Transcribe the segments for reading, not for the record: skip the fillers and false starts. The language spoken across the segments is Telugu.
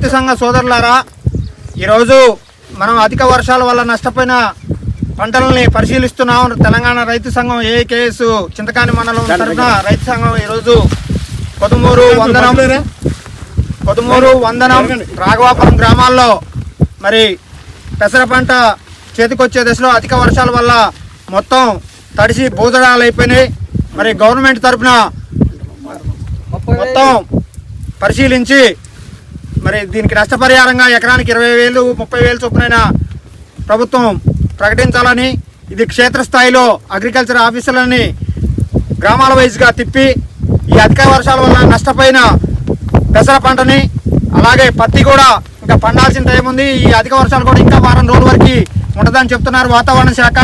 రైతు సంఘ సోదరులారా, ఈరోజు మనం అధిక వర్షాల వల్ల నష్టపోయిన పంటలని పరిశీలిస్తున్నాం. తెలంగాణ రైతు సంఘం ఏకేఎస్ చింతకాని మండలం తరఫున రైతు సంఘం ఈరోజు కొదుమూరు వందనం రాఘవాపురం గ్రామాల్లో మరి పెసర పంట చేతికొచ్చే దశలో అధిక వర్షాల వల్ల మొత్తం తడిసి భూదడాలు అయిపోయినాయి. మరి గవర్నమెంట్ తరఫున మొత్తం పరిశీలించి మరి దీనికి నష్టపరిహారంగా ఎకరానికి 20,000, 30,000 చొప్పునైనా ప్రభుత్వం ప్రకటించాలని, ఇది క్షేత్రస్థాయిలో అగ్రికల్చర్ ఆఫీసర్లని గ్రామాల వైజ్గా తిప్పి ఈ అధిక వర్షాల వల్ల నష్టపోయిన పెసర పంటని, అలాగే పత్తి కూడా ఇంకా పండాల్సిన టైం ఉంది, ఈ అధిక వర్షాలు కూడా ఇంకా వారం రోజుల వరకు ఉంటుందని చెప్తున్నారు వాతావరణ శాఖ.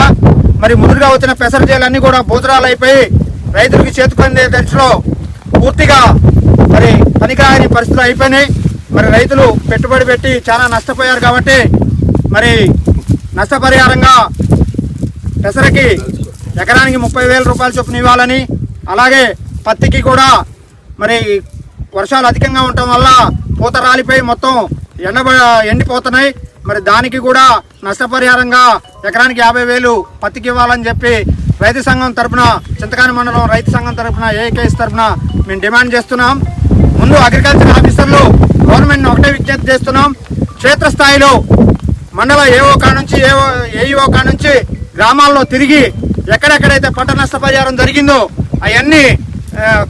మరి ముందుగా వచ్చిన పెసర చేలన్నీ కూడా బూతరాలు అయిపోయి రైతులకి చేతుకొందే దశలో పూర్తిగా మరి పనికిరాని పరిస్థితులు అయిపోయినాయి. మరి రైతులు పెట్టుబడి పెట్టి చాలా నష్టపోయారు కాబట్టి మరి నష్టపరిహారంగా పెసరకి ఎకరానికి 30,000 రూపాయల చొప్పున ఇవ్వాలని, అలాగే పత్తికి కూడా మరి వర్షాలు అధికంగా ఉండటం వల్ల పూత రాలిపోయి మొత్తం ఎండిపోతున్నాయి. మరి దానికి కూడా నష్టపరిహారంగా ఎకరానికి 50,000 పత్తికి ఇవ్వాలని చెప్పి రైతు సంఘం తరఫున, చింతకాని మండలం రైతు సంఘం తరఫున, ఏకేఎస్ తరఫున మేము డిమాండ్ చేస్తున్నాం. ముందు అగ్రికల్చర్ ఆఫీసర్లు గవర్నమెంట్ని ఒకటే విజ్ఞప్తి చేస్తున్నాం, క్షేత్రస్థాయిలో మండల ఏఓ కా నుంచి ఏఈఓ కా నుంచి గ్రామాల్లో తిరిగి ఎక్కడెక్కడైతే పంట నష్టపరిహారం జరిగిందో అవన్నీ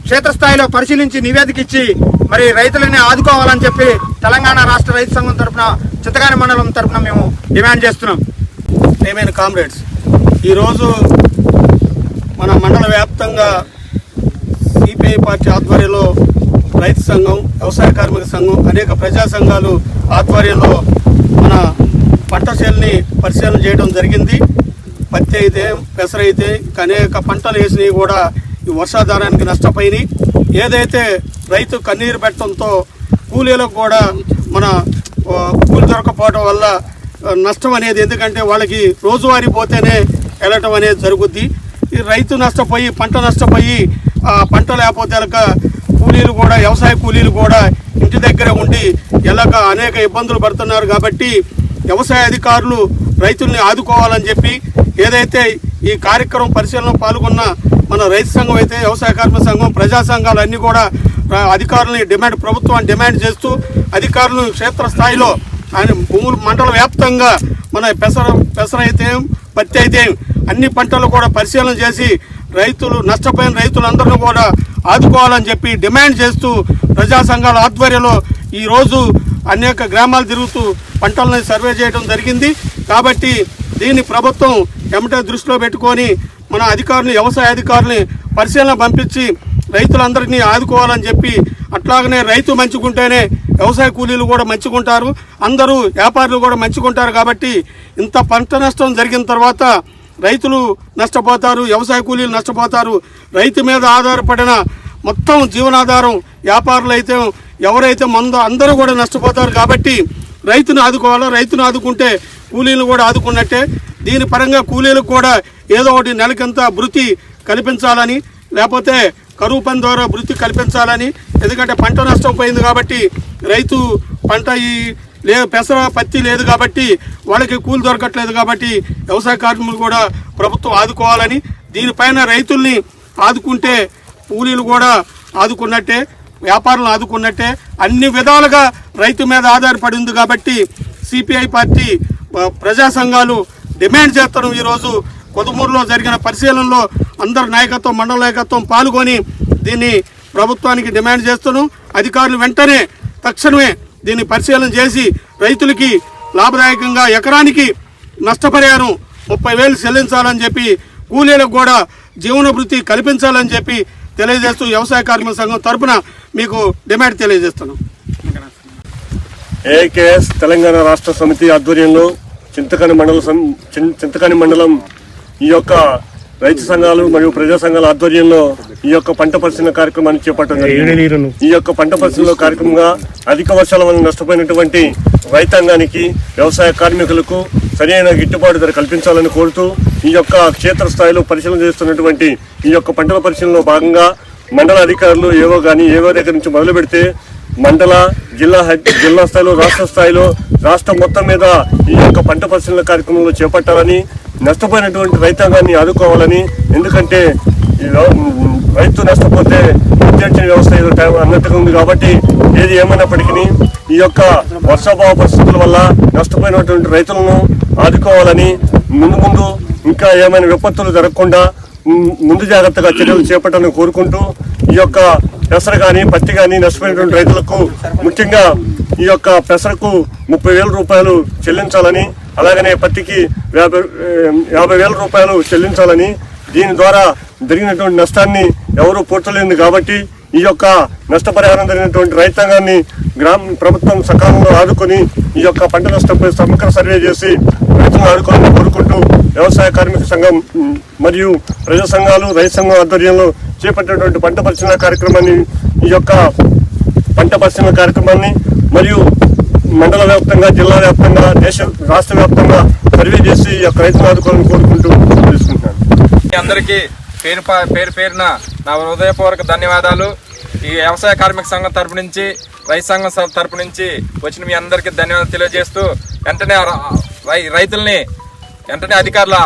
క్షేత్రస్థాయిలో పరిశీలించి నివేదిక ఇచ్చి మరి రైతులని ఆదుకోవాలని చెప్పి తెలంగాణ రాష్ట్ర రైతు సంఘం తరఫున, చింతకాని మండలం తరఫున మేము డిమాండ్ చేస్తున్నాం. ఏమైనా కామ్రేడ్స్, ఈరోజు మన మండల వ్యాప్తంగా సిపిఐ పార్టీ ఆధ్వర్యంలో రైతు సంఘం, వ్యవసాయ కార్మిక సంఘం, అనేక ప్రజా సంఘాలు ఆధ్వర్యంలో మన పంట చేలని పరిశీలన చేయడం జరిగింది. పత్తి అయితే, పెసర అయితే, అనేక పంటలు వేసినవి కూడా ఈ వర్షాధారానికి నష్టపోయినాయి. ఏదైతే రైతు కన్నీరు పెట్టడంతో కూలీలకు కూడా మన కూలి దొరకపోవడం వల్ల నష్టం అనేది, ఎందుకంటే వాళ్ళకి రోజువారీ పోతేనే వెళ్ళటం అనేది జరుగుద్ది. ఈ రైతు నష్టపోయి, పంట నష్టపోయి ఆ పంట లేకపోతే కూలీలు కూడా, వ్యవసాయ కూలీలు కూడా ఇంటి దగ్గర ఉండి ఎలాగ అనేక ఇబ్బందులు పడుతున్నారు. కాబట్టి వ్యవసాయ అధికారులు రైతుల్ని ఆదుకోవాలని చెప్పి, ఏదైతే ఈ కార్యక్రమం పరిశీలనలో పాల్గొన్న మన రైతు సంఘం అయితే, వ్యవసాయ కార్మిక సంఘం, ప్రజా సంఘాలు అన్నీ కూడా అధికారులని ప్రభుత్వాన్ని డిమాండ్ చేస్తూ అధికారులు క్షేత్రస్థాయిలో భూములు మండల వ్యాప్తంగా మన పెసర అయితే, పత్తి అయితే అన్ని పంటలు కూడా పరిశీలన చేసి రైతులు నష్టపోయిన రైతులందరినీ కూడా ఆదుకోవాలని చెప్పి డిమాండ్ చేస్తూ ప్రజా సంఘాల ఆధ్వర్యంలో ఈరోజు అనేక గ్రామాలు తిరుగుతూ పంటలను సర్వే చేయడం జరిగింది. కాబట్టి దీన్ని ప్రభుత్వం ఎమ్మటే దృష్టిలో పెట్టుకొని మన అధికారులు, వ్యవసాయ అధికారులని పరిశీలన పంపించి రైతులందరినీ ఆదుకోవాలని చెప్పి, అట్లాగనే రైతు మంచిగుంటేనే వ్యవసాయ కూలీలు కూడా మంచిగుంటారు, అందరూ వ్యాపారులు కూడా మంచిగుంటారు. కాబట్టి ఇంత పంట నష్టం జరిగిన తర్వాత రైతులు నష్టపోతారు, వ్యవసాయ కూలీలు నష్టపోతారు. రైతు మీద ఆధారపడిన మొత్తం జీవనాధారం వ్యాపారులు అయితే, ఎవరైతే అందరూ కూడా నష్టపోతారు. కాబట్టి రైతును ఆదుకోవాలా, రైతును ఆదుకుంటే కూలీలు కూడా ఆదుకున్నట్టే. దీని పరంగా కూలీలకు కూడా ఏదో ఒకటి నెలకింత భృతి కల్పించాలని, లేకపోతే కరువు పని ద్వారా భృతి కల్పించాలని, ఎందుకంటే పంట నష్టం పోయింది కాబట్టి రైతు పంట పెసర పత్తి లేదు కాబట్టి వాళ్ళకి కూలి దొరకట్లేదు. కాబట్టి వ్యవసాయ కార్మికులు కూడా ప్రభుత్వం ఆదుకోవాలని, దీనిపైన రైతుల్ని ఆదుకుంటే కూలీలు కూడా ఆదుకున్నట్టే, వ్యాపారులను ఆదుకున్నట్టే. అన్ని విధాలుగా రైతు మీద ఆధారపడి ఉంది. కాబట్టి సిపిఐ పార్టీ ప్రజా సంఘాలు డిమాండ్ చేస్తున్నాం. ఈరోజు కొదుమూరులో జరిగిన పరిశీలనలో అందరు నాయకత్వం, మండల నాయకత్వం పాల్గొని దీన్ని ప్రభుత్వానికి డిమాండ్ చేస్తున్నాం. అధికారులు వెంటనే తక్షణమే దీన్ని పరిశీలన చేసి రైతులకి లాభదాయకంగా ఎకరానికి నష్టపరిహారం 30,000 చెల్లించాలని చెప్పి, కూలీలకు కూడా జీవనభృతి కల్పించాలని చెప్పి తెలియజేస్తూ వ్యవసాయ కార్మిక సంఘం తరఫున మీకు డిమాండ్ తెలియజేస్తున్నాం. ఏకేఎస్ తెలంగాణ రాష్ట్ర సమితి ఆధ్వర్యంలో చింతకాని మండలం ఈ యొక్క రైతు సంఘాలు మరియు ప్రజా సంఘాల ఆధ్వర్యంలో ఈ యొక్క పంట పరిశీలన కార్యక్రమాన్ని చేపట్టడం జరిగింది. ఈ యొక్క పంట పరిశీలన కార్యక్రమంగా అధిక వర్షాల వల్ల నష్టపోయినటువంటి రైతాంగానికి, వ్యవసాయ కార్మికులకు సరైన గిట్టుబాటు ధర కల్పించాలని కోరుతూ ఈ యొక్క క్షేత్రస్థాయిలో పరిశీలన చేస్తున్నటువంటి ఈ యొక్క పంటల పరిశీలనలో భాగంగా మండల అధికారులు ఏవో దగ్గర నుంచి మొదలు పెడితే మండల జిల్లా స్థాయిలో రాష్ట్ర స్థాయిలో రాష్ట్రం మొత్తం మీద ఈ యొక్క పంట పరిశీలన కార్యక్రమంలో చేపట్టాలని, నష్టపోయినటువంటి రైతాంగాన్ని ఆదుకోవాలని. ఎందుకంటే రైతు నష్టపోతే విద్యార్థి వ్యవస్థ ఏదో టైం అన్నట్టుగా ఉంది కాబట్టి ఏది ఏమైనప్పటికీ ఈ యొక్క వర్షాభావ పరిస్థితుల వల్ల నష్టపోయినటువంటి రైతులను ఆదుకోవాలని, ముందు ఇంకా ఏమైనా విపత్తులు జరగకుండా ముందు జాగ్రత్తగా చర్యలు చేపట్టాలని కోరుకుంటూ ఈ యొక్క పెసర కానీ పత్తి కానీ నష్టపోయినటువంటి రైతులకు ముఖ్యంగా ఈ యొక్క పెసరకు 30,000 రూపాయలు చెల్లించాలని, అలాగనే పత్తికి 50,000 రూపాయలు చెల్లించాలని. దీని ద్వారా జరిగినటువంటి నష్టాన్ని ఎవరూ పూడ్చలేదు కాబట్టి ఈ యొక్క నష్టపరిహారం జరిగినటువంటి రైతాంగాన్ని ప్రభుత్వం సకాలంలో ఆదుకొని ఈ యొక్క పంట నష్టంపై సమగ్ర సర్వే చేసి రైతులను ఆదుకోవాలని కోరుకుంటూ వ్యవసాయ కార్మిక సంఘం మరియు ప్రజా సంఘాలు రైతు సంఘం ఆధ్వర్యంలో చేపట్టినటువంటి పంట పరిశీలన కార్యక్రమాన్ని మరియు మండల వ్యాప్తంగా, జిల్లా వ్యాప్తంగా, రాష్ట్ర వ్యాప్తంగా సర్వే చేసి ఈ యొక్క రైతులను ఆదుకోవాలని కోరుకుంటూ తెలుసుకుంటున్నాను. అందరికీ పేరున నా హృదయపూర్వక ధన్యవాదాలు. ఈ వ్యవసాయ కార్మిక సంఘం తరపు నుంచి, రైతు సంఘం తరపు నుంచి వచ్చిన మీ అందరికీ ధన్యవాదాలు తెలియజేస్తూ వెంటనే రైతుల్ని వెంటనే అధికారుల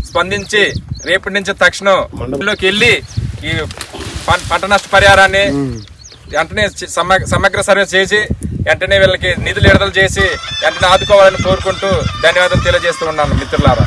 స్పందించి రేపటి నుంచి తక్షణం మండలిలోకి వెళ్ళి ఈ పంట నష్ట పరిహారాన్ని వెంటనే సమగ్ర సర్వే చేసి వెంటనే వీళ్ళకి నిధులు విడుదల చేసి వెంటనే ఆదుకోవాలని కోరుకుంటూ ధన్యవాదాలు తెలియజేస్తూ ఉన్నాను మిత్రులారా.